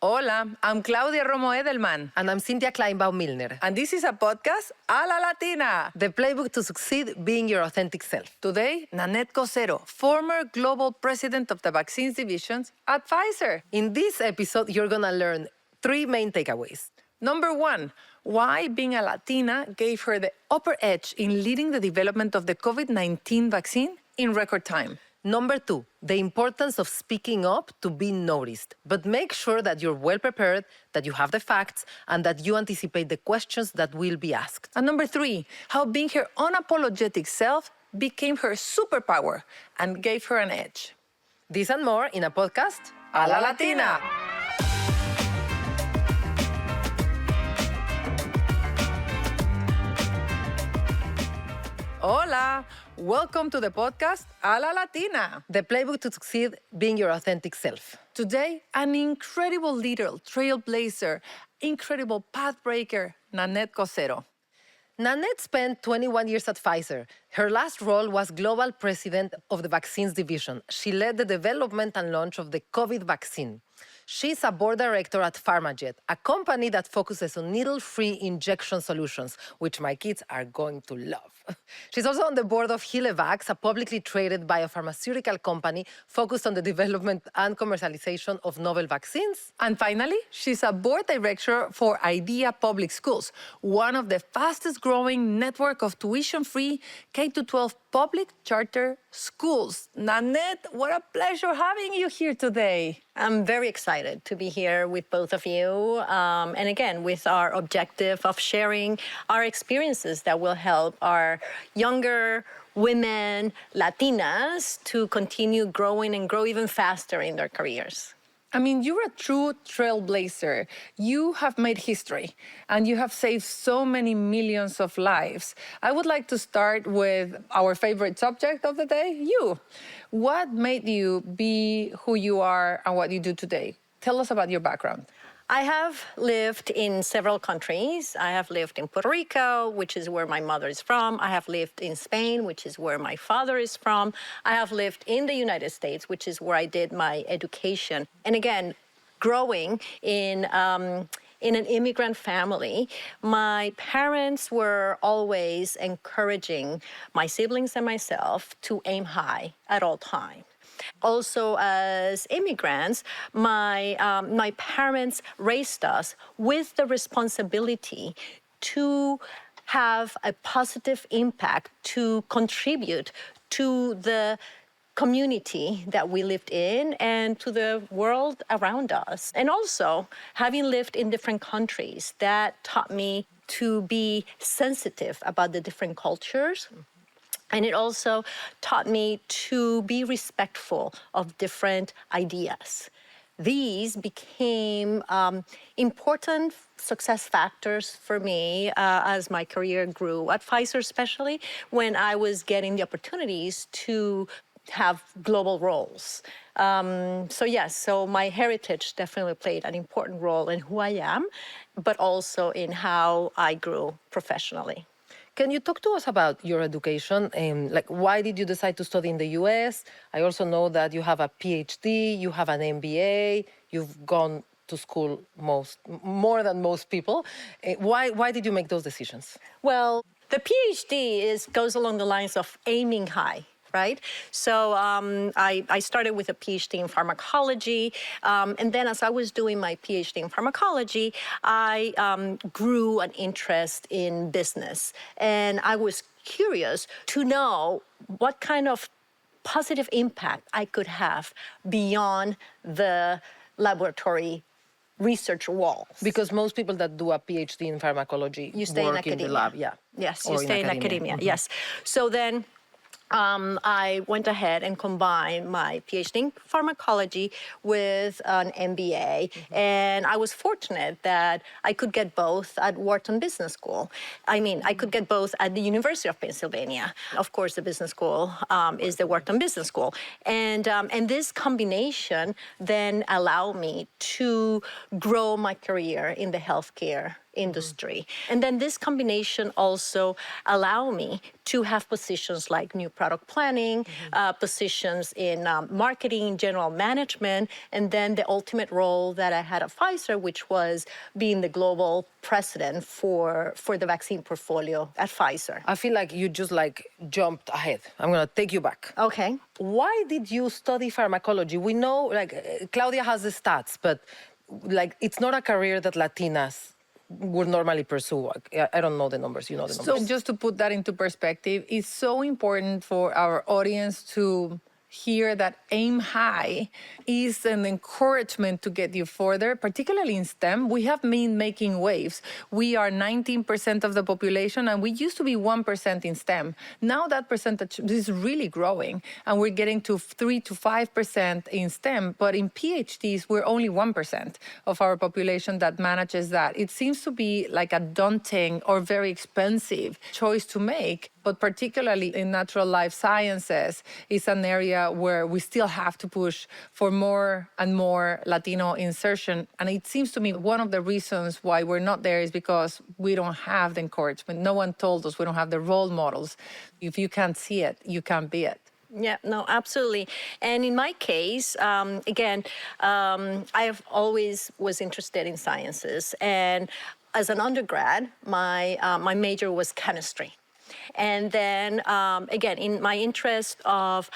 Hola, I'm Claudia Romo Edelman. And I'm Cynthia Kleinbaum-Milner. And this is a podcast a la Latina. The playbook to succeed being your authentic self. Today, Nanette Cosero, former global president of the vaccines divisions at Pfizer. In this episode, you're gonna learn 3 main takeaways. Number 1, why being a Latina gave her the upper edge in leading the development of the COVID-19 vaccine in record time. Number 2, the importance of speaking up to be noticed. But make sure that you're well prepared, that you have the facts, and that you anticipate the questions that will be asked. And number 3, how being her unapologetic self became her superpower and gave her an edge. This and more in a podcast A la Latina. Hola, welcome to the podcast A la Latina. The playbook to succeed being your authentic self. Today, an incredible leader, trailblazer, incredible pathbreaker, Nanette Cosero. Nanette spent 21 years at Pfizer. Her last role was global president of the vaccines division. She led the development and launch of the COVID vaccine. She's a board director at PharmaJet, a company that focuses on needle-free injection solutions, which my kids are going to love. She's also on the board of Hilevax, a publicly traded biopharmaceutical company focused on the development and commercialization of novel vaccines. And finally, she's a board director for IDEA Public Schools, one of the fastest growing network of tuition-free K-12 public charter schools. Nanette, what a pleasure having you here today. I'm very excited to be here with both of you. And again, with our objective of sharing our experiences that will help our younger women, Latinas, to continue growing and grow even faster in their careers. I mean, you're a true trailblazer. You have made history, and you have saved so many millions of lives. I would like to start with our favorite subject of the day, you. What made you be who you are and what you do today? Tell us about your background. I have lived in several countries. I have lived in Puerto Rico, which is where my mother is from. I have lived in Spain, which is where my father is from. I have lived in the United States, which is where I did my education. And again, growing in an immigrant family, my parents were always encouraging my siblings and myself to aim high at all times. Also, as immigrants, my parents raised us with the responsibility to have a positive impact, to contribute to the community that we lived in and to the world around us. And also, having lived in different countries, that taught me to be sensitive about the different cultures. And it also taught me to be respectful of different ideas. These became important success factors for me as my career grew at Pfizer, especially when I was getting the opportunities to have global roles. So my heritage definitely played an important role in who I am, but also in how I grew professionally. Can you talk to us about your education? Why did you decide to study in the US? I also know that you have a PhD, you have an MBA, you've gone to school more than most people. Why did you make those decisions? Well, the PhD goes along the lines of aiming high. Right? So I started with a PhD in pharmacology. And then as I was doing my PhD in pharmacology, I grew an interest in business. And I was curious to know what kind of positive impact I could have beyond the laboratory research walls. Because most people that do a PhD in pharmacology you stay work in the lab. Yeah. Yes, you stay in academia. Mm-hmm. Yes. So then I went ahead and combined my PhD in pharmacology with an MBA. Mm-hmm. And I was fortunate that I could get both at Wharton Business School. I could get both at the University of Pennsylvania. Of course, the business school is the Wharton Business School. And this combination then allowed me to grow my career in the healthcare industry. And then this combination also allow me to have positions like new product planning, positions in marketing, general management, and then the ultimate role that I had at Pfizer, which was being the global president for the vaccine portfolio at Pfizer. I feel like you just like jumped ahead. I'm gonna take you back. Okay. Why did you study pharmacology? We know, like, Claudia has the stats, but like, it's not a career that Latinas would normally pursue. I don't know the numbers. You know the numbers. So just to put that into perspective, it's so important for our audience to hear that Aim High is an encouragement to get you further, particularly in STEM. We have been making waves. We are 19% of the population, and we used to be 1% in STEM. Now that percentage is really growing, and we're getting to 3 to 5% in STEM. But in PhDs, we're only 1% of our population that manages that. It seems to be like a daunting or very expensive choice to make. But particularly in natural life sciences, it's an area where we still have to push for more and more Latino insertion. And it seems to me one of the reasons why we're not there is because we don't have the encouragement. No one told us. We don't have the role models. If you can't see it, you can't be it. Yeah, no, absolutely. And in my case, again, I have always was interested in sciences. And as an undergrad, my major was chemistry. And then, again, in my interest of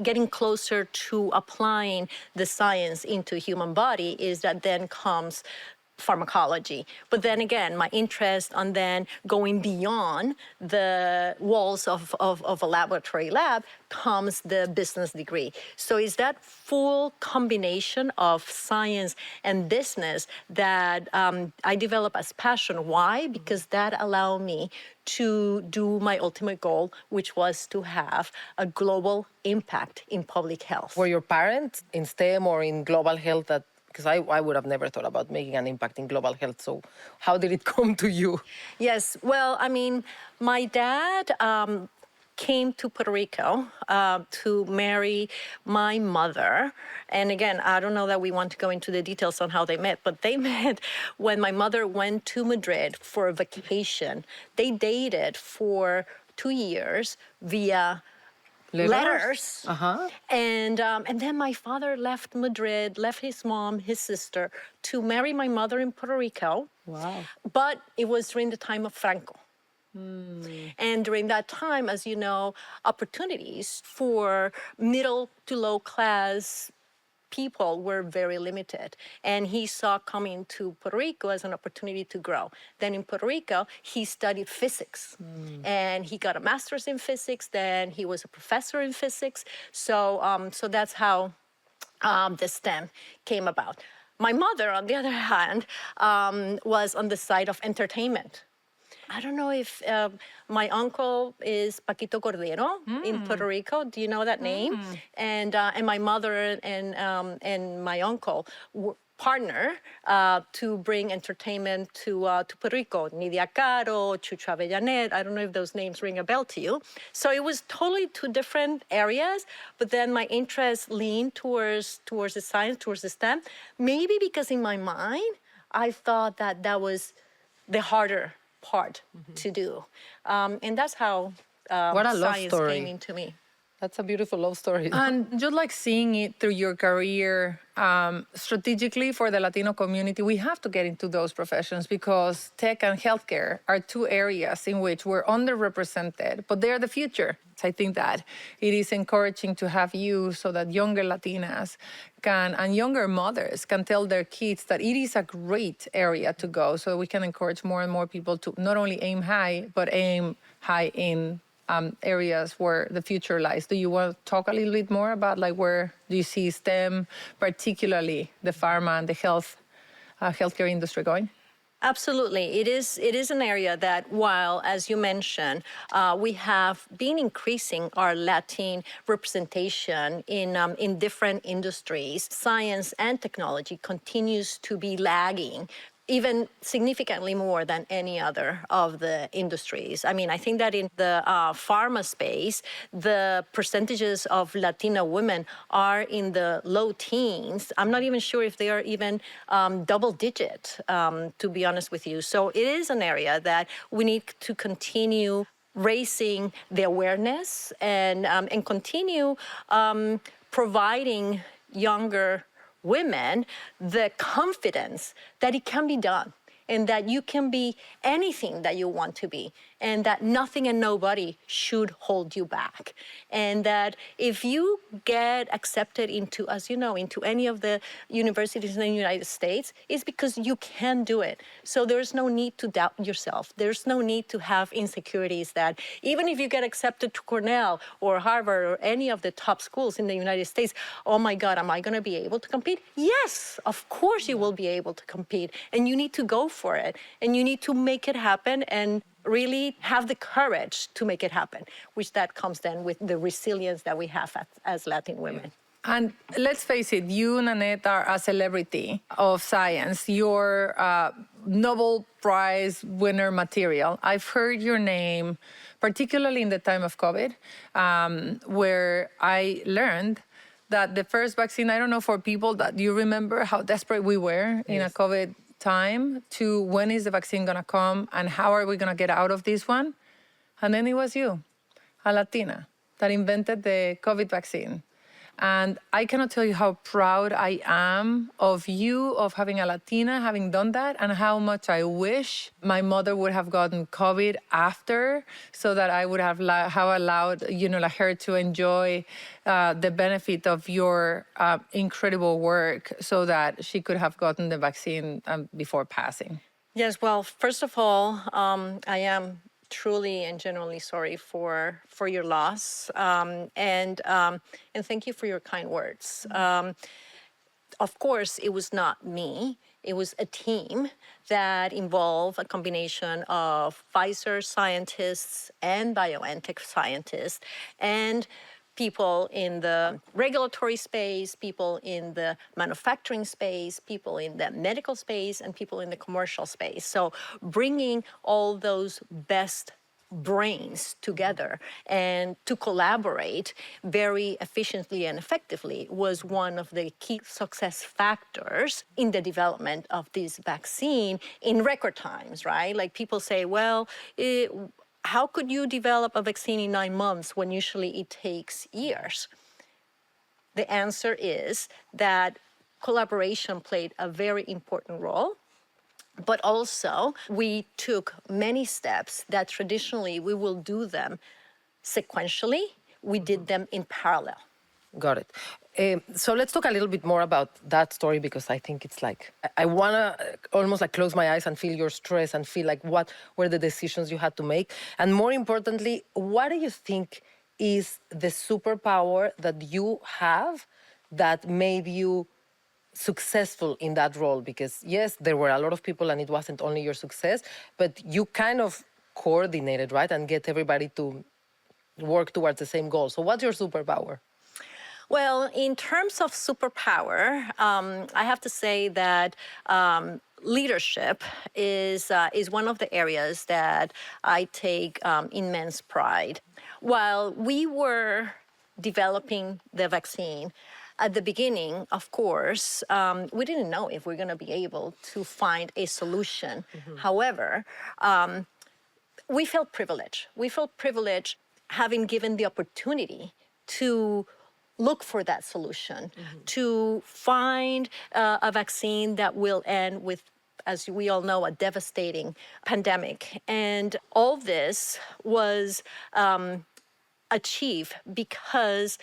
getting closer to applying the science into human body is that then comes pharmacology. But then again, my interest on then going beyond the walls of a laboratory lab comes the business degree. So it's that full combination of science and business that I develop as passion. Why? Because that allowed me to do my ultimate goal, which was to have a global impact in public health. Were your parents in STEM or in global health? Because I would have never thought about making an impact in global health. So how did it come to you? Yes, well, I mean, my dad came to Puerto Rico to marry my mother. And again, I don't know that we want to go into the details on how they met, but they met when my mother went to Madrid for a vacation. They dated for 2 years via letters. And then my father left Madrid, left his mom, his sister, to marry my mother in Puerto Rico. Wow. But it was during the time of Franco. And during that time, as you know, opportunities for middle to low class people were very limited. And he saw coming to Puerto Rico as an opportunity to grow. Then in Puerto Rico, he studied physics. And he got a master's in physics. Then he was a professor in physics. So, so that's how the STEM came about. My mother, on the other hand, was on the side of entertainment. I don't know if my uncle is Paquito Cordero in Puerto Rico. Do you know that name? And my mother and my uncle partner to bring entertainment to Puerto Rico. Nidia Caro, Chucho Avellanet. I don't know if those names ring a bell to you. So it was totally two different areas. But then my interest leaned towards the science, towards the STEM. Maybe because in my mind, I thought that was the harder part to do. And that's how What a love science story. came into me. That's a beautiful love story. And just like seeing it through your career, strategically for the Latino community, we have to get into those professions because tech and healthcare are two areas in which we're underrepresented, but they're the future. I think that it is encouraging to have you so that younger Latinas and younger mothers can tell their kids that it is a great area to go, so we can encourage more and more people to not only aim high, but aim high in areas where the future lies. Do you want to talk a little bit more about like where do you see STEM, particularly the pharma and the healthcare industry going? Absolutely. It is an area that, while, as you mentioned, we have been increasing our Latin representation in different industries, science and technology continues to be lagging even significantly more than any other of the industries. I mean, I think that in the pharma space, the percentages of Latina women are in the low teens. I'm not even sure if they are even double digit, to be honest with you. So it is an area that we need to continue raising the awareness and continue providing younger women the confidence that it can be done and that you can be anything that you want to be, and that nothing and nobody should hold you back. And that if you get accepted into, as you know, into any of the universities in the United States, it's because you can do it. So there's no need to doubt yourself. There's no need to have insecurities that even if you get accepted to Cornell or Harvard or any of the top schools in the United States, oh my God, am I gonna be able to compete? Yes, of course you will be able to compete, and you need to go for it, and you need to make it happen and really have the courage to make it happen, which that comes then with the resilience that we have as Latin women. And let's face it, you, Nanette, are a celebrity of science. You're Nobel Prize winner material. I've heard your name, particularly in the time of COVID, where I learned that the first vaccine, I don't know for people that you remember how desperate we were in a COVID time to when is the vaccine gonna come and how are we gonna get out of this one? And then it was you, a Latina, that invented the COVID vaccine. And I cannot tell you how proud I am of you, of having a Latina, having done that, and how much I wish my mother would have gotten COVID after, so that I would have allowed, her to enjoy the benefit of your incredible work, so that she could have gotten the vaccine before passing. Yes, well, first of all, I am truly and genuinely sorry for your loss, and thank you for your kind words. Of course, it was not me. It was a team that involved a combination of Pfizer scientists and BioNTech scientists and people in the regulatory space, people in the manufacturing space, people in the medical space, and people in the commercial space. So bringing all those best brains together and to collaborate very efficiently and effectively was one of the key success factors in the development of this vaccine in record times, right? Like people say, well, how could you develop a vaccine in 9 months when usually it takes years? The answer is that collaboration played a very important role, but also we took many steps that traditionally we will do them sequentially. We did them in parallel. Got it. So let's talk a little bit more about that story, because I think it's like, I want to almost like close my eyes and feel your stress and feel like what were the decisions you had to make. And more importantly, what do you think is the superpower that you have that made you successful in that role? Because yes, there were a lot of people and it wasn't only your success, but you kind of coordinated, right? And get everybody to work towards the same goal. So what's your superpower? Well, in terms of superpower, I have to say that leadership is one of the areas that I take immense pride. While we were developing the vaccine, at the beginning, of course, we didn't know if we're going to be able to find a solution. Mm-hmm. However, we felt privileged. We felt privileged having given the opportunity to look for that solution, to find a vaccine that will end with, as we all know, a devastating pandemic. And all this was achieved because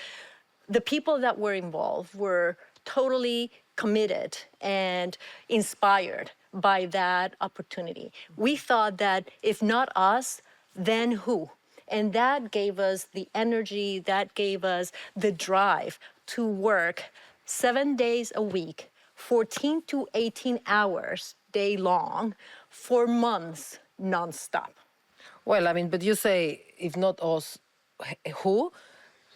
the people that were involved were totally committed and inspired by that opportunity. We thought that if not us, then who? And that gave us the energy, that gave us the drive to work 7 days a week, 14 to 18 hours day long, for months nonstop. Well, I mean, but you say, if not us, who?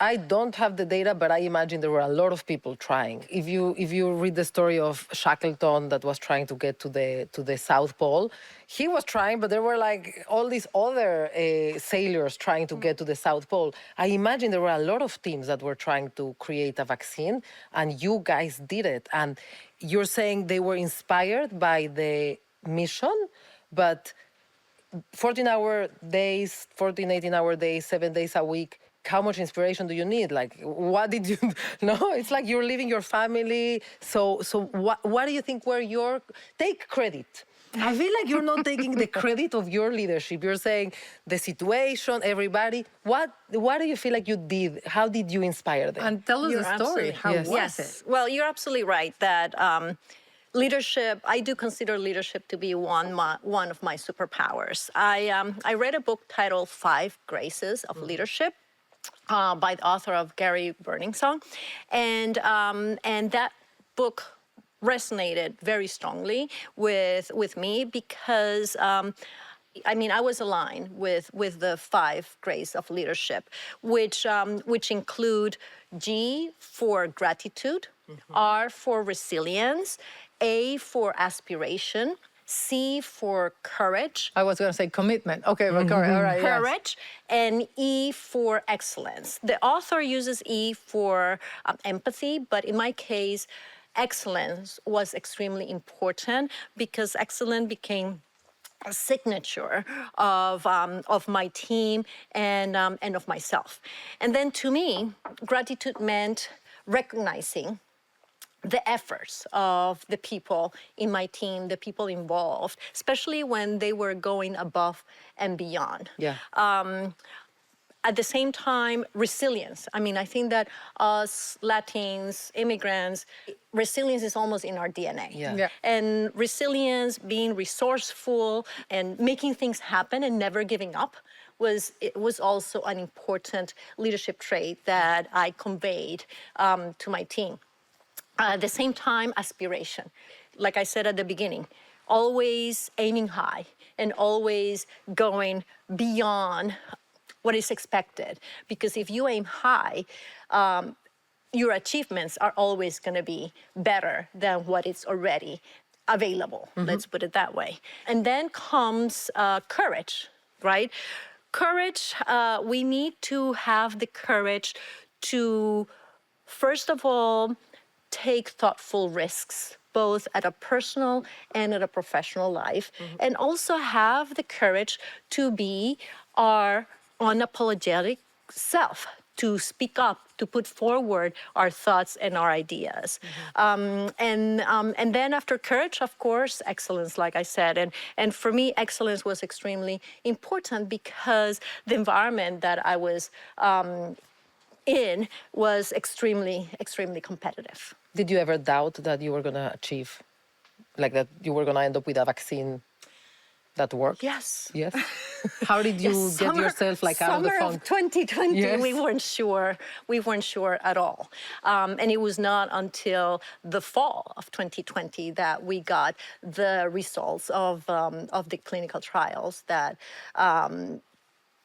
I don't have the data, but I imagine there were a lot of people trying. If you read the story of Shackleton that was trying to get to the South Pole, he was trying, but there were like all these other sailors trying to get to the South Pole. I imagine there were a lot of teams that were trying to create a vaccine, and you guys did it. And you're saying they were inspired by the mission, but 14-hour days, 14, 18-hour days, 7 days a week, how much inspiration do you need? Like, what did you, no? It's like you're leaving your family. So what do you think were your, take credit. I feel like you're not taking the credit of your leadership. You're saying the situation, everybody. What do you feel like you did? How did you inspire them? And tell us You're the story. absolutely- How Yes. was Yes. it? Well, you're absolutely right that leadership, I do consider leadership to be one of my superpowers. I read a book titled Five Graces of Leadership by the author of Gary Burningsong. And that book resonated very strongly with me because I mean, I was aligned with the five graces of leadership, which include G for gratitude, R for resilience, A for aspiration, C for courage, I was going to say commitment. Okay, but correct. All right. yes. courage, and E for excellence. The author uses E for empathy, but in my case, excellence was extremely important because excellence became a signature of my team and of myself. And then to me, gratitude meant recognizing the efforts of the people in my team, the people involved, especially when they were going above and beyond. Yeah. At the same time, resilience. I mean, I think that us Latins, immigrants, resilience is almost in our DNA. Yeah. Yeah. And resilience, being resourceful and making things happen and never giving up was also an important leadership trait that I conveyed to my team. At the same time, aspiration. Like I said at the beginning, always aiming high and always going beyond what is expected. Because if you aim high, your achievements are always going to be better than what is already available. Let's put it that way. And then comes courage, right? Courage, we need to have the courage to, first of all, take thoughtful risks, both at a personal and at a professional life, and also have the courage to be our unapologetic self, to speak up, to put forward our thoughts and our ideas. And then after courage, of course, excellence, like I said. And for me, excellence was extremely important because the environment that I was in was extremely, extremely competitive. Did you ever doubt that you were going to achieve, like that you were going to end up with a vaccine that worked? Yes. Yes. How did you Yes, get yourself like out of the summer funk? of 2020, Yes. we weren't sure. We weren't sure at all. And it was not until the fall of 2020 that we got the results of the clinical trials that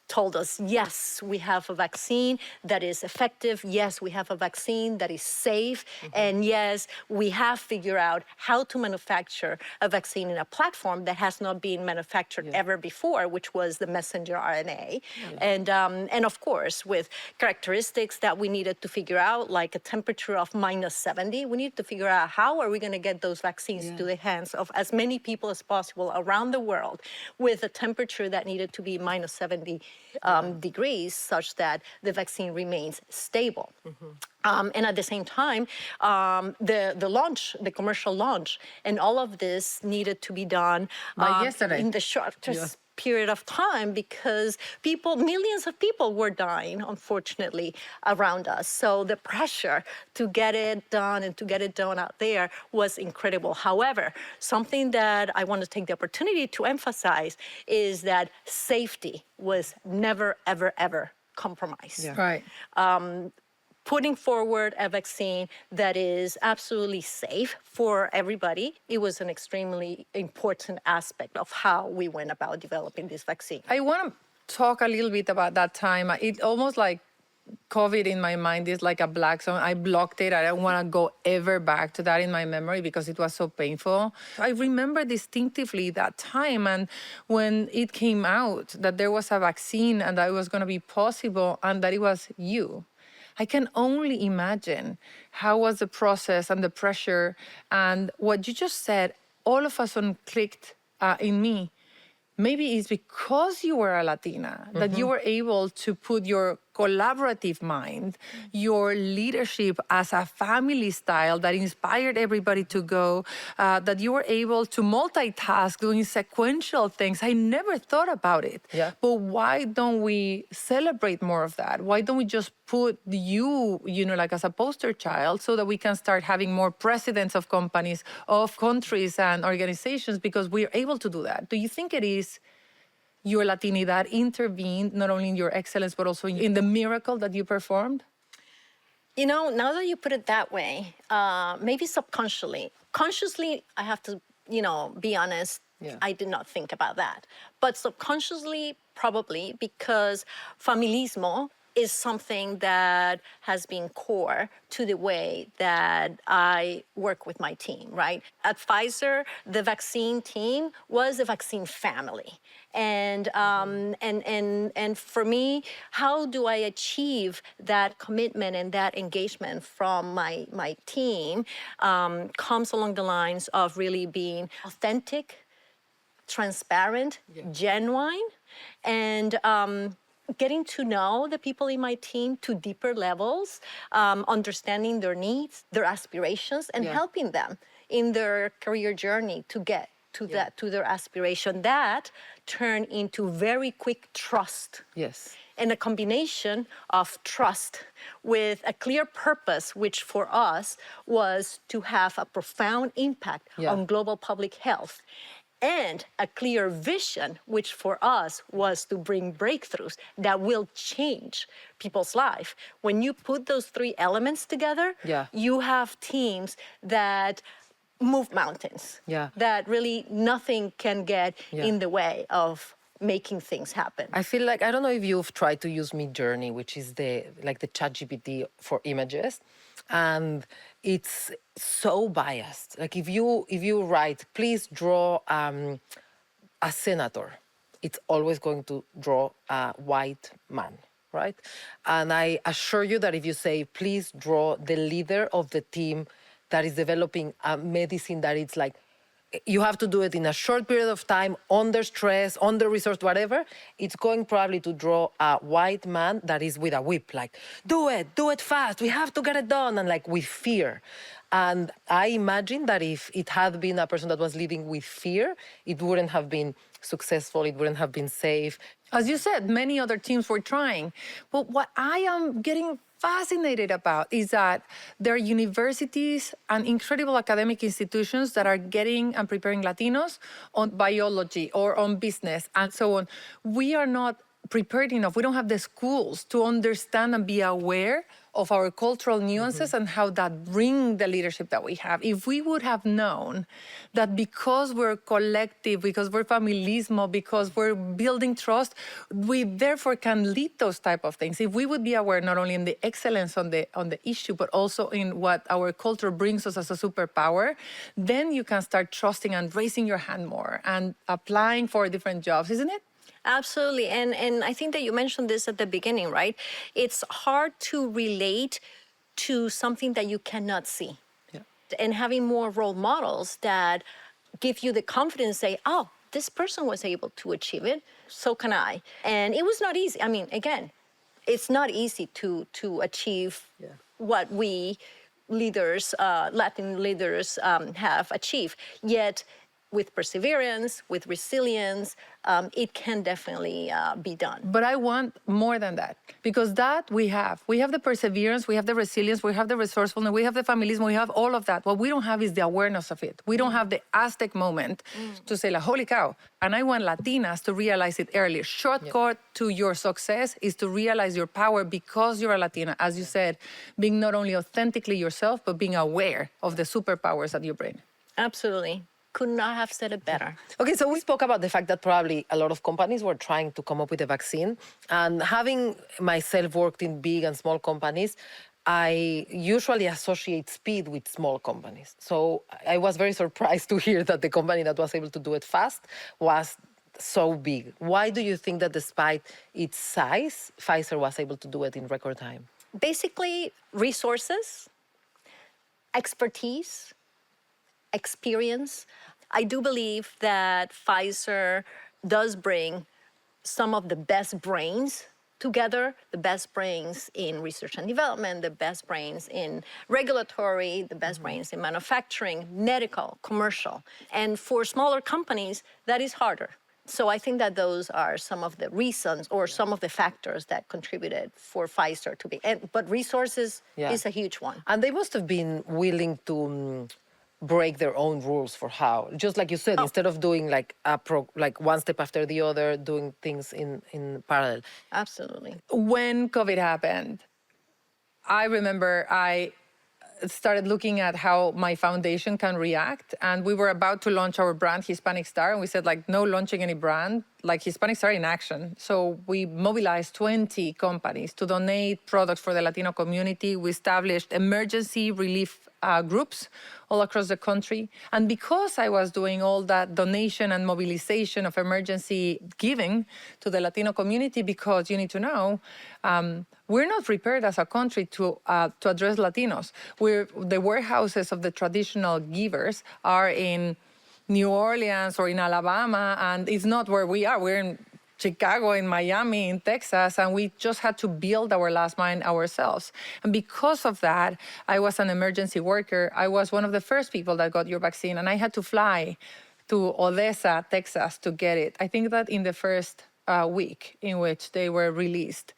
told us, yes, we have a vaccine that is effective. Yes, we have a vaccine that is safe. And yes, we have figured out how to manufacture a vaccine in a platform that has not been manufactured ever before, which was the messenger RNA. And of course, with characteristics that we needed to figure out, like a temperature of -70, we needed to figure out how are we going to get those vaccines to the hands of as many people as possible around the world with a temperature that needed to be -70 degrees, such that the vaccine remains stable. And at the same time, the launch, the commercial launch, and all of this needed to be done By yesterday. in the shortest period of time because millions of people were dying, unfortunately, around us. So the pressure to get it done and to get it done out there was incredible. However, something that I want to take the opportunity to emphasize is that safety was never, ever, ever compromised. Right. Putting forward a vaccine that is absolutely safe for everybody, it was an extremely important aspect of how we went about developing this vaccine. I want to talk a little bit about that time. It almost like COVID in my mind is like a black zone. I blocked it. I don't want to go ever back to that in my memory because it was so painful. I remember distinctively that time, and when it came out that there was a vaccine and that it was going to be possible and that it was you. I can only imagine how was the process and the pressure, and what you just said, all of a sudden clicked in me. Maybe it's because you were a Latina that you were able to put your collaborative mind, your leadership as a family style that inspired everybody to go, that you were able to multitask doing sequential things. I never thought about it. Yeah. But why don't we celebrate more of that? Why don't we just put you know, like as a poster child so that we can start having more presidents of companies, of countries and organizations, because we're able to do that. Do you think it is your Latini that intervened not only in your excellence, but also in the miracle that you performed? You know, now that you put it that way, maybe subconsciously. Consciously, I have to, be honest, Yeah. I did not think about that. But subconsciously, probably because familismo is something that has been core to the way that I work with my team, right? At Pfizer, the vaccine team was a vaccine family. And for me, how do I achieve that commitment and that engagement from my team comes along the lines of really being authentic, transparent, genuine, and getting to know the people in my team to deeper levels, understanding their needs, their aspirations, and helping them in their career journey to get to their aspiration. That turned into very quick trust. Yes. And a combination of trust with a clear purpose, which for us was to have a profound impact on global public health, and a clear vision, which for us was to bring breakthroughs that will change people's life. When you put those three elements together, you have teams that move mountains, that really nothing can get in the way of making things happen. I feel like, I don't know if you've tried to use Midjourney, which is the ChatGPT for images, and it's so biased. Like if you write, please draw a senator, it's always going to draw a white man, right? And I assure you that if you say, please draw the leader of the team that is developing a medicine that it's like, you have to do it in a short period of time, under stress, under resource, whatever, it's going probably to draw a white man that is with a whip, like, do it fast, we have to get it done, and like with fear. And I imagine that if it had been a person that was leading with fear, it wouldn't have been successful, it wouldn't have been safe. As you said, many other teams were trying. But what I am getting fascinated about is that there are universities and incredible academic institutions that are getting and preparing Latinos on biology or on business and so on. We are not prepared enough. We don't have the schools to understand and be aware of our cultural nuances and how that bring the leadership that we have. If we would have known that because we're collective, because we're familismo, because we're building trust, we therefore can lead those type of things. If we would be aware not only in the excellence on the issue, but also in what our culture brings us as a superpower, then you can start trusting and raising your hand more and applying for different jobs, isn't it? Absolutely. And I think that you mentioned this at the beginning, right? It's hard to relate to something that you cannot see. Yeah. And having more role models that give you the confidence to say, oh, this person was able to achieve it, so can I. And it was not easy. I mean, again, it's not easy to achieve what we leaders, Latin leaders have achieved. Yet, with perseverance, with resilience, it can definitely be done. But I want more than that, because that we have. We have the perseverance, we have the resilience, we have the resourcefulness, we have the familismo, we have all of that. What we don't have is the awareness of it. We don't have the Aztec moment to say, like, holy cow. And I want Latinas to realize it earlier. Shortcut to your success is to realize your power because you're a Latina, as you said, being not only authentically yourself, but being aware of the superpowers that you bring. Absolutely. could not have said it better. Okay, so we spoke about the fact that probably a lot of companies were trying to come up with a vaccine. And having myself worked in big and small companies, I usually associate speed with small companies. So I was very surprised to hear that the company that was able to do it fast was so big. Why do you think that despite its size, Pfizer was able to do it in record time? Basically, resources, expertise, experience. I do believe that Pfizer does bring some of the best brains together, the best brains in research and development, the best brains in regulatory, the best brains in manufacturing, medical, commercial. And for smaller companies, that is harder. So I think that those are some of the reasons or some of the factors that contributed for Pfizer to be. But resources is a huge one. And they must have been willing to break their own rules for how, just like you said, instead of doing like one step after the other, doing things in parallel. Absolutely. When COVID happened, I remember I started looking at how my foundation can react. And we were about to launch our brand, Hispanic Star. And we said, like, no launching any brand, like Hispanic Star in action. So we mobilized 20 companies to donate products for the Latino community. We established emergency relief groups all across the country. And because I was doing all that donation and mobilization of emergency giving to the Latino community, because you need to know, we're not prepared as a country to address Latinos. The warehouses of the traditional givers are in New Orleans or in Alabama, and it's not where we are. We're in Chicago, in Miami, in Texas, and we just had to build our last mile ourselves. And because of that, I was an emergency worker. I was one of the first people that got your vaccine, and I had to fly to Odessa, Texas, to get it. I think that in the first week in which they were released.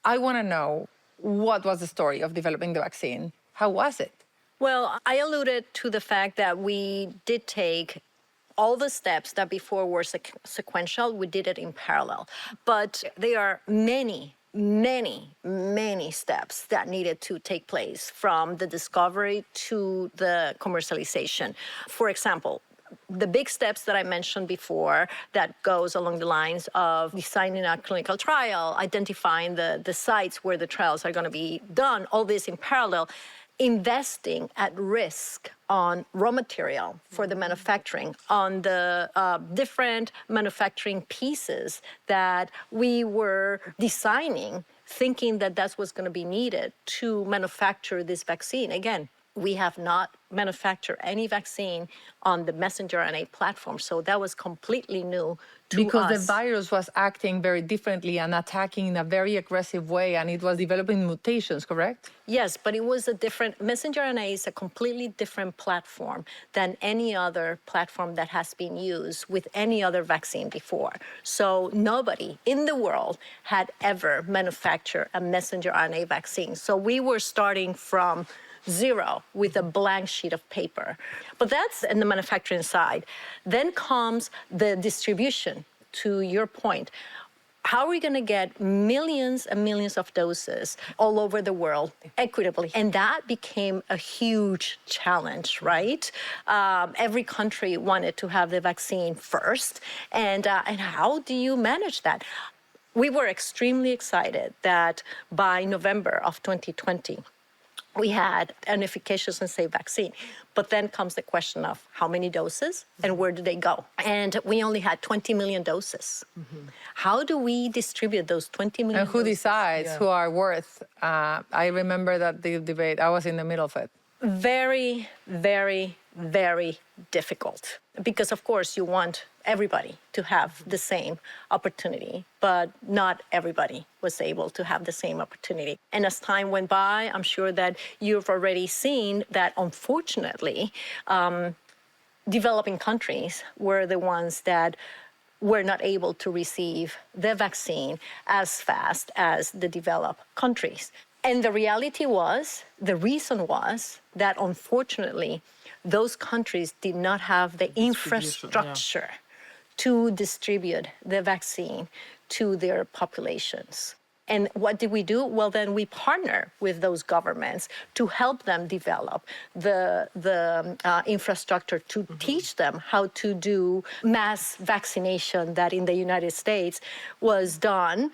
I want to know, what was the story of developing the vaccine? How was it? Well, I alluded to the fact that we did take all the steps that before were sequential, we did it in parallel. But there are many steps that needed to take place, from the discovery to the commercialization. For example, the big steps that I mentioned before, that goes along the lines of designing a clinical trial, identifying the sites where the trials are going to be done, all this in parallel, investing at risk on raw material for the manufacturing, on the different manufacturing pieces that we were designing, thinking that that's what's going to be needed to manufacture this vaccine. Again, we have not manufactured any vaccine on the messenger RNA platform, so that was completely new to because us. The virus was acting very differently and attacking in a very aggressive way, and it was developing mutations, correct? Yes, but it was a different, messenger RNA is a completely different platform than any other platform that has been used with any other vaccine before. So nobody in the world had ever manufactured a messenger RNA vaccine. So we were starting from zero with a blank sheet of paper. But that's in the manufacturing side. Then comes the distribution, to your point. How are we going to get millions and millions of doses all over the world equitably? And that became a huge challenge, right? Every country wanted to have the vaccine first. And how do you manage that? We were extremely excited that by November of 2020, we had an efficacious and safe vaccine. But then comes the question of how many doses and where do they go? And we only had 20 million doses. Mm-hmm. How do we distribute those 20 million And who doses? decides who are worth? I remember that the debate, I was in the middle of it. Very, very, very difficult. Because, of course, you want everybody to have the same opportunity, but not everybody was able to have the same opportunity. And as time went by, I'm sure that you've already seen that, unfortunately, developing countries were the ones that were not able to receive the vaccine as fast as the developed countries. And the reality was, the reason was that, unfortunately, those countries did not have the infrastructure to distribute the vaccine to their populations. And what did we do? Well, then we partner with those governments to help them develop the infrastructure to teach them how to do mass vaccination that in the United States was done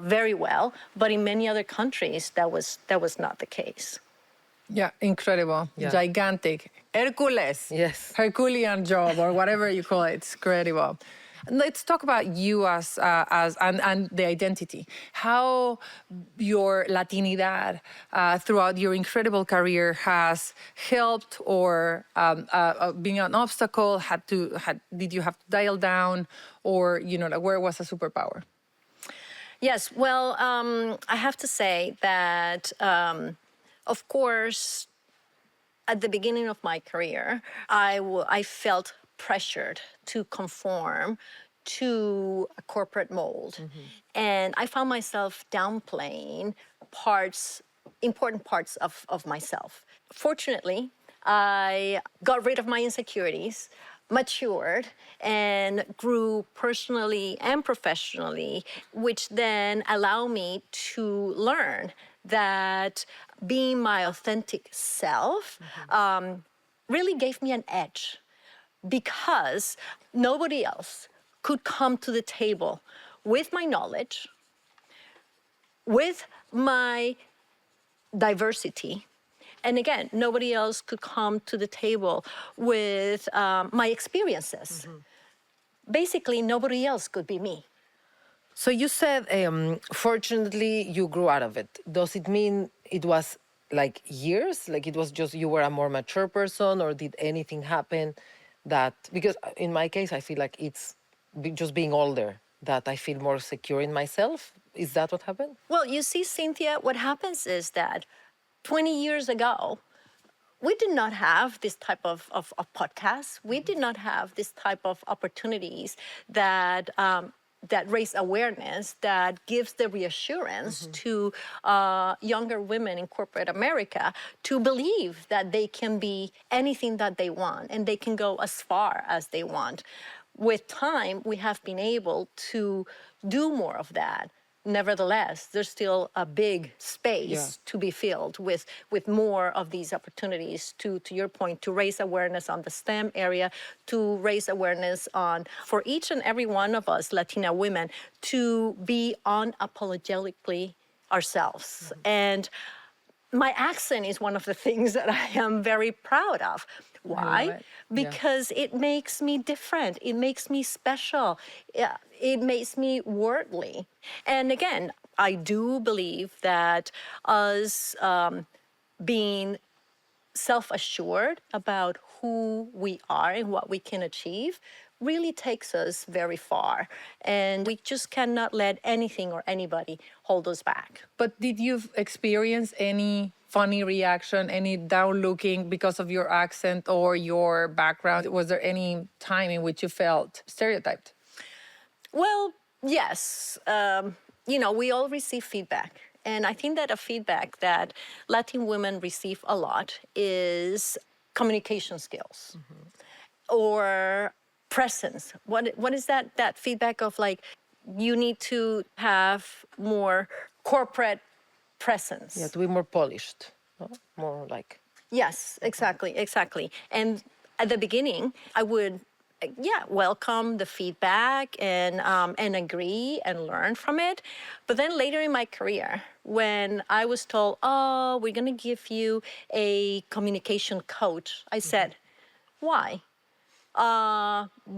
very well, but in many other countries that was not the case. Yeah, incredible, Yeah. gigantic, Hercules, Yes. Herculean job or whatever you call it. It's incredible. Let's talk about you and the identity. How your Latinidad throughout your incredible career has helped or being an obstacle. Did you have to dial down, or where was a superpower? Yes, well, I have to say that, of course, at the beginning of my career, I felt pressured to conform to a corporate mold. And I found myself downplaying important parts of myself. Fortunately, I got rid of my insecurities, matured, and grew personally and professionally, which then allowed me to learn that being my authentic self really gave me an edge, because nobody else could come to the table with my knowledge, with my diversity. And again, nobody else could come to the table with my experiences. Basically, nobody else could be me. So you said, fortunately, you grew out of it. Does it mean it was like years? Like it was just you were a more mature person, or did anything happen that, because in my case, I feel like it's just being older that I feel more secure in myself. Is that what happened? Well, you see, Cynthia, what happens is that 20 years ago, we did not have this type of podcasts. We did not have this type of opportunities that that raise awareness, that gives the reassurance to younger women in corporate America to believe that they can be anything that they want and they can go as far as they want. With time, we have been able to do more of that. Nevertheless, there's still a big space to be filled with more of these opportunities to your point, to raise awareness on the STEM area, to raise awareness on, for each and every one of us Latina women, to be unapologetically ourselves. And my accent is one of the things that I am very proud of. Why? Because it makes me different. It makes me special. It makes me worldly. And again, I do believe that us being self-assured about who we are and what we can achieve really takes us very far. And we just cannot let anything or anybody hold us back. But did you experience any funny reaction, any down looking because of your accent or your background? Was there any time in which you felt stereotyped? Well, yes. We all receive feedback. And I think that a feedback that Latin women receive a lot is communication skills or presence. What is that feedback of, like, you need to have more corporate presence? Yeah, to be more polished, no? More like... Yes, exactly. And at the beginning, I would, welcome the feedback and agree and learn from it. But then later in my career, when I was told, oh, we're going to give you a communication coach, I said, why?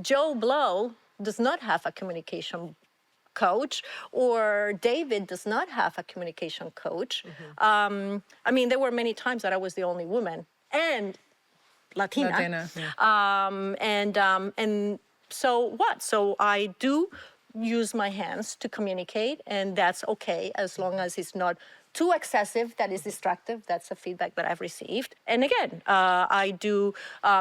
Joe Blow does not have a communication coach, or David does not have a communication coach. There were many times that I was the only woman and Latina. And so what? So I do use my hands to communicate, and that's okay as long as it's not too excessive, that is distractive. That's a feedback that I've received. And again, I do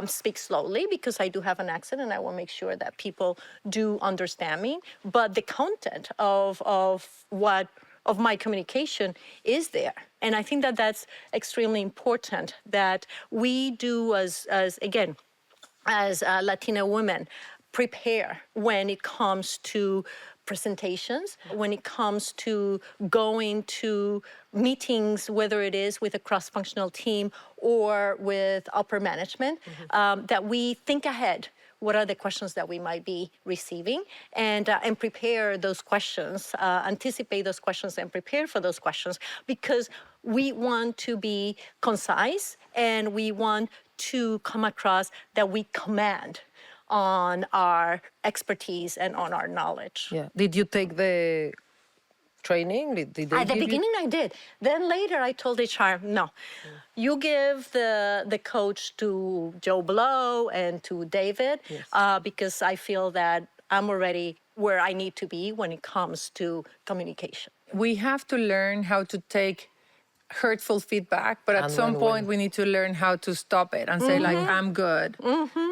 speak slowly because I do have an accent, and I will make sure that people do understand me. But the content of my communication is there. And I think that that's extremely important, that we do as Latina women, prepare when it comes to presentations, when it comes to going to meetings, whether it is with a cross-functional team or with upper management, that we think ahead. What are the questions that we might be receiving, and prepare those questions, anticipate those questions, and prepare for those questions, because we want to be concise and we want to come across that we command on our expertise and on our knowledge. Yeah. Did you take the training? Did they At the give you- beginning, I did. Then later, I told HR, no, you give the coach to Joe Blow and to David, because I feel that I'm already where I need to be when it comes to communication. We have to learn how to take hurtful feedback, but at And some when point we need to learn how to stop it and say like, I'm good.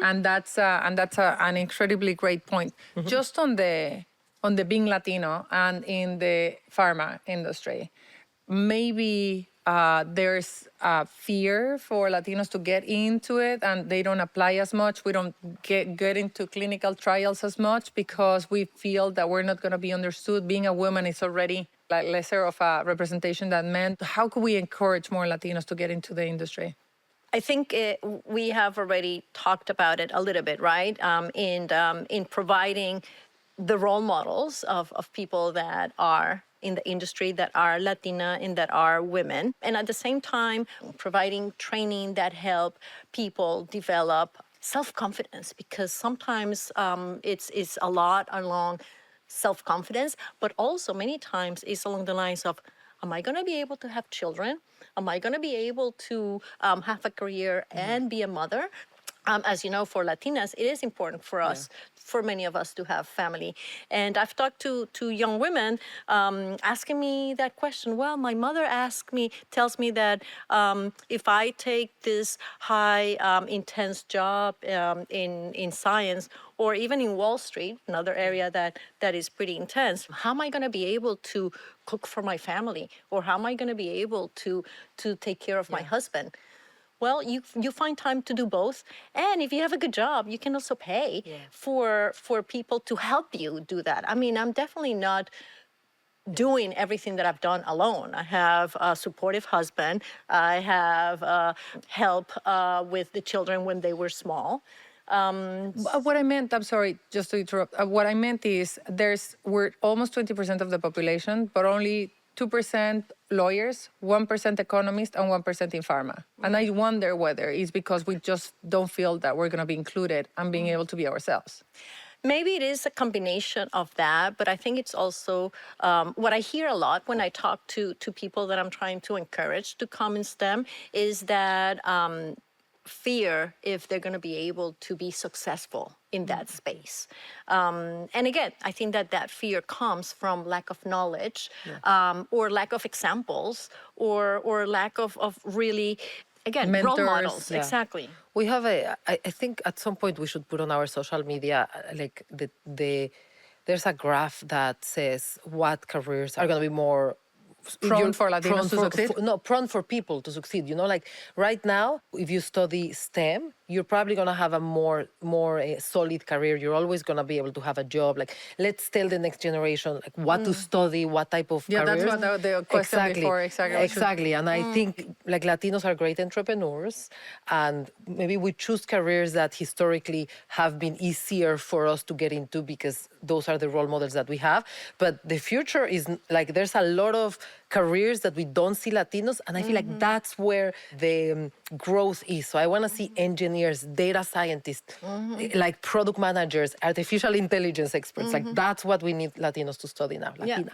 And that's an incredibly great point. Just on the being Latino and in the pharma industry, maybe there's fear for Latinos to get into it, and they don't apply as much. We don't get into clinical trials as much because we feel that we're not going to be understood. Being a woman is already like lesser of a representation than men. How could we encourage more Latinos to get into the industry? I think we have already talked about it a little bit, right? In providing the role models of people that are in the industry, that are Latina and that are women. And at the same time, providing training that help people develop self-confidence, because sometimes it's a lot along self-confidence, but also many times it's along the lines of, am I going to be able to have children? Am I going to be able to have a career and be a mother? As you know, for Latinas, it is important for us, for many of us, to have family. And I've talked to young women asking me that question. Well, my mother tells me that if I take this high intense job in science, or even in Wall Street, another area that is pretty intense, how am I going to be able to cook for my family? Or how am I going to be able to take care of my husband? Well, you find time to do both. And if you have a good job, you can also pay for people to help you do that. I mean, I'm definitely not doing everything that I've done alone. I have a supportive husband. I have help with the children when they were small. What I meant, I'm sorry, just to interrupt. What I meant is we're almost 20% of the population, but only 2% lawyers, 1% economists, and 1% in pharma. And I wonder whether it's because we just don't feel that we're going to be included and being able to be ourselves. Maybe it is a combination of that, but I think it's also what I hear a lot when I talk to people that I'm trying to encourage to come in STEM is that fear if they're going to be able to be successful in that space. And again, I think that fear comes from lack of knowledge or lack of examples or lack of really, again, Mentors, role models. yeah. Exactly. We have I think at some point we should put on our social media like there's a graph that says what careers are going to be more Prone for Latinos to succeed? Prone for people to succeed. You know, like right now, if you study STEM, you're probably going to have a more solid career. You're always going to be able to have a job. Like, let's tell the next generation like what to study, what type of careers. That's what the question before. Exactly. And I think like Latinos are great entrepreneurs, and maybe we choose careers that historically have been easier for us to get into because those are the role models that we have. But the future is like there's a lot of careers that we don't see Latinos, and I feel like that's where the growth is. So I want to see engineers, data scientists, like product managers, artificial intelligence experts. Like that's what we need Latinos to study now, Latinas. Yeah,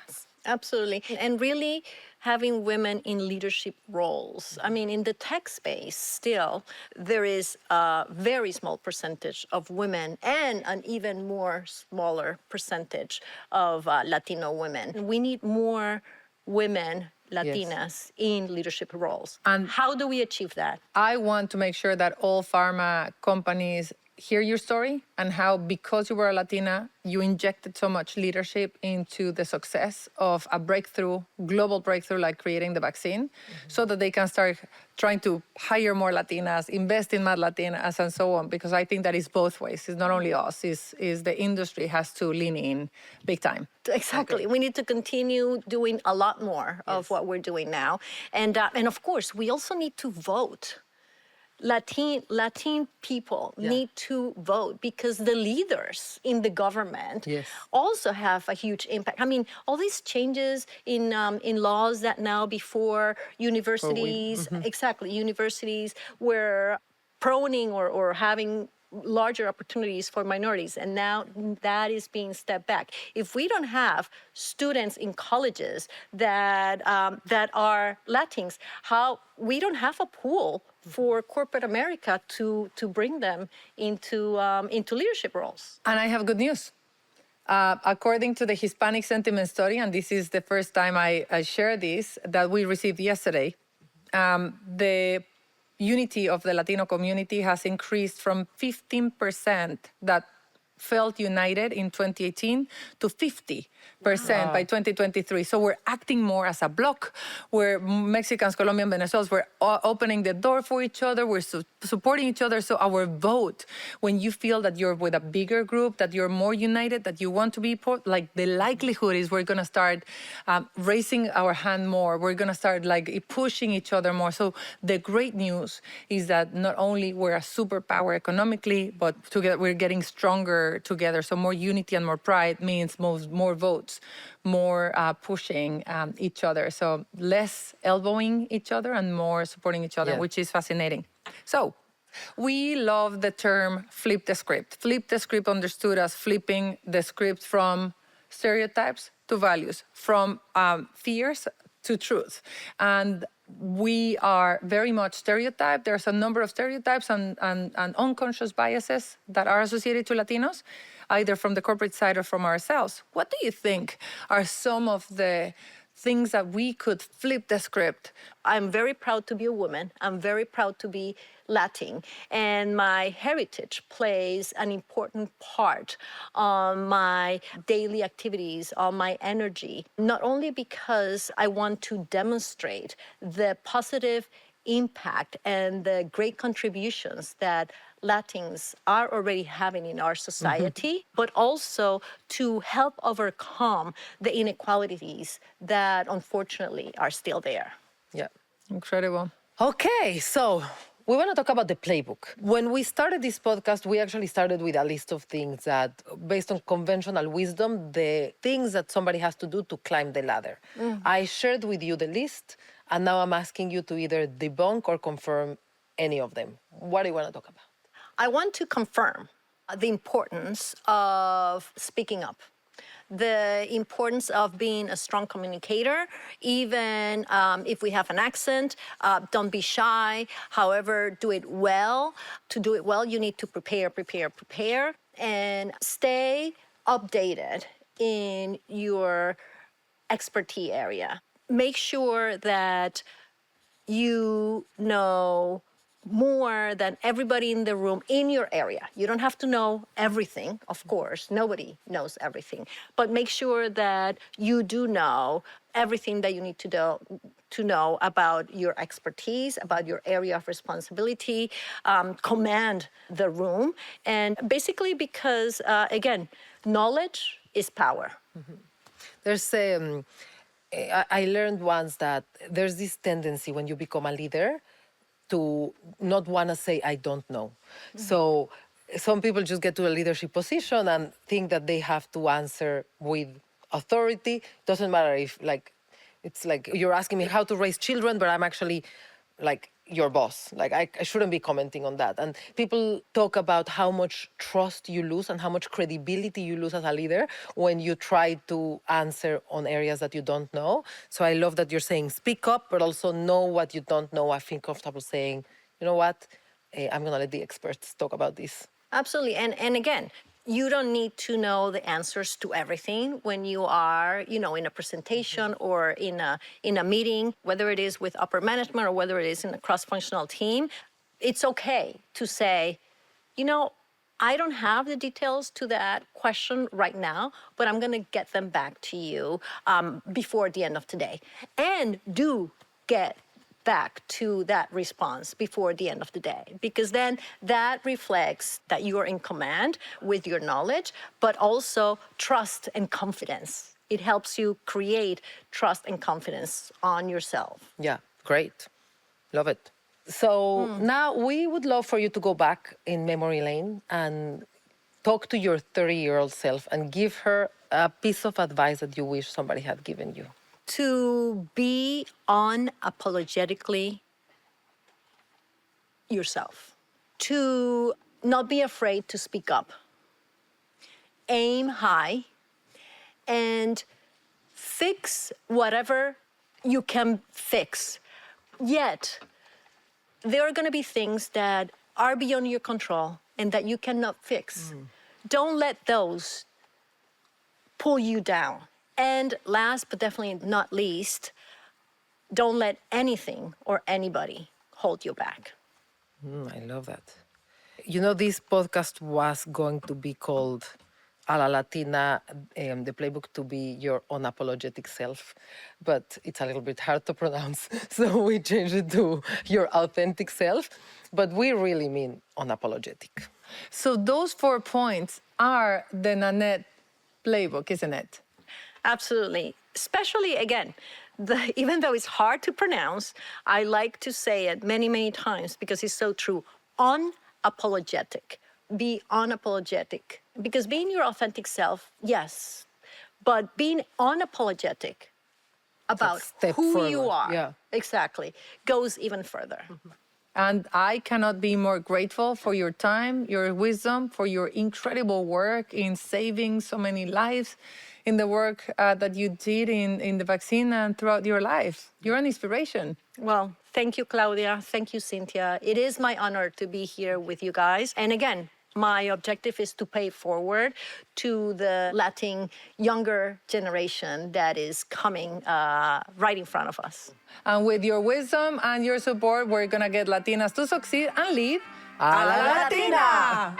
absolutely. And really having women in leadership roles. I mean, in the tech space, still, there is a very small percentage of women and an even more smaller percentage of Latino women. We need more women, Latinas, in leadership roles. And how do we achieve that? I want to make sure that all pharma companies hear your story and how, because you were a Latina, you injected so much leadership into the success of a breakthrough, global breakthrough like creating the vaccine, so that they can start trying to hire more Latinas, invest in more Latinas, and so on. Because I think that is both ways. It's not only us, is the industry has to lean in big time. Exactly. We need to continue doing a lot more of what we're doing now. And of course, we also need to vote. Latin people need to vote because the leaders in the government also have a huge impact. I mean, all these changes in laws that now before universities, universities were proning or having larger opportunities for minorities, and now that is being stepped back. If we don't have students in colleges that that are Latins, how we don't have a pool for corporate America to bring them into leadership roles. And I have good news. According to the Hispanic Sentiment Study, and this is the first time I share this, that we received yesterday, the unity of the Latino community has increased from 15% that felt united in 2018 to 50% by 2023. So we're acting more as a bloc, where Mexicans, Colombians, Venezuelans, we're opening the door for each other, we're supporting each other. So our vote, when you feel that you're with a bigger group, that you're more united, that you want to be, like the likelihood is we're gonna start raising our hand more, we're gonna start like pushing each other more. So the great news is that not only we're a superpower economically, but together we're getting stronger together. So more unity and more pride means more votes, more pushing each other. So less elbowing each other and more supporting each other, which is fascinating. So we love the term flip the script. Flip the script understood as flipping the script from stereotypes to values, from fears to truth. And we are very much stereotyped. There's a number of stereotypes and unconscious biases that are associated to Latinos, either from the corporate side or from ourselves. What do you think are some of the things that we could flip the script? I'm very proud to be a woman. I'm very proud to be Latin. And my heritage plays an important part on my daily activities, on my energy, not only because I want to demonstrate the positive impact and the great contributions that Latins are already having in our society, but also to help overcome the inequalities that unfortunately are still there. Yeah. Incredible. Okay, so we want to talk about the playbook. When we started this podcast, we actually started with a list of things that, based on conventional wisdom, the things that somebody has to do to climb the ladder. I shared with you the list, and now I'm asking you to either debunk or confirm any of them. What do you want to talk about? I want to confirm the importance of speaking up, the importance of being a strong communicator, even if we have an accent. Don't be shy. However, do it well. To do it well, you need to prepare, and stay updated in your expertise area. Make sure that you know more than everybody in the room in your area. You don't have to know everything, of course. Nobody knows everything. But make sure that you do know everything that you need to know about your expertise, about your area of responsibility, command the room. And basically because, again, knowledge is power. There's I learned once that there's this tendency when you become a leader to not want to say, I don't know. So some people just get to a leadership position and think that they have to answer with authority. Doesn't matter if, like, it's like you're asking me how to raise children, but I'm actually, like, your boss. Like, I shouldn't be commenting on that. And people talk about how much trust you lose and how much credibility you lose as a leader when you try to answer on areas that you don't know. So I love that you're saying speak up, but also know what you don't know. I feel comfortable saying, you know what, I'm going to let the experts talk about this. Absolutely. And again, you don't need to know the answers to everything when you are, in a presentation or in a meeting, whether it is with upper management or whether it is in a cross-functional team. It's okay to say, I don't have the details to that question right now, but I'm going to get them back to you before the end of today. And do get back to that response before the end of the day, because then that reflects that you are in command with your knowledge, but also trust and confidence. It helps you create trust and confidence on yourself. Yeah, great. Love it. So now we would love for you to go back in memory lane and talk to your 30-year-old self and give her a piece of advice that you wish somebody had given you. To be unapologetically yourself, to not be afraid to speak up, aim high, and fix whatever you can fix. Yet, there are going to be things that are beyond your control and that you cannot fix. Don't let those pull you down. And last but definitely not least, don't let anything or anybody hold you back. I love that. You know, this podcast was going to be called A La Latina, the playbook to be your unapologetic self, but it's a little bit hard to pronounce, so we changed it to your authentic self, but we really mean unapologetic. So those 4 points are the Nanette playbook, isn't it? Absolutely. Especially, again, even though it's hard to pronounce, I like to say it many, many times because it's so true. Unapologetic. Be unapologetic. Because being your authentic self, yes, but being unapologetic about step who you further, are, yeah. exactly, goes even further. And I cannot be more grateful for your time, your wisdom, for your incredible work in saving so many lives, in the work that you did in the vaccine and throughout your life. You're an inspiration. Well, thank you, Claudia. Thank you, Cynthia. It is my honor to be here with you guys. And again, my objective is to pay forward to the Latin younger generation that is coming right in front of us. And with your wisdom and your support, we're going to get Latinas to succeed and lead a la Latina.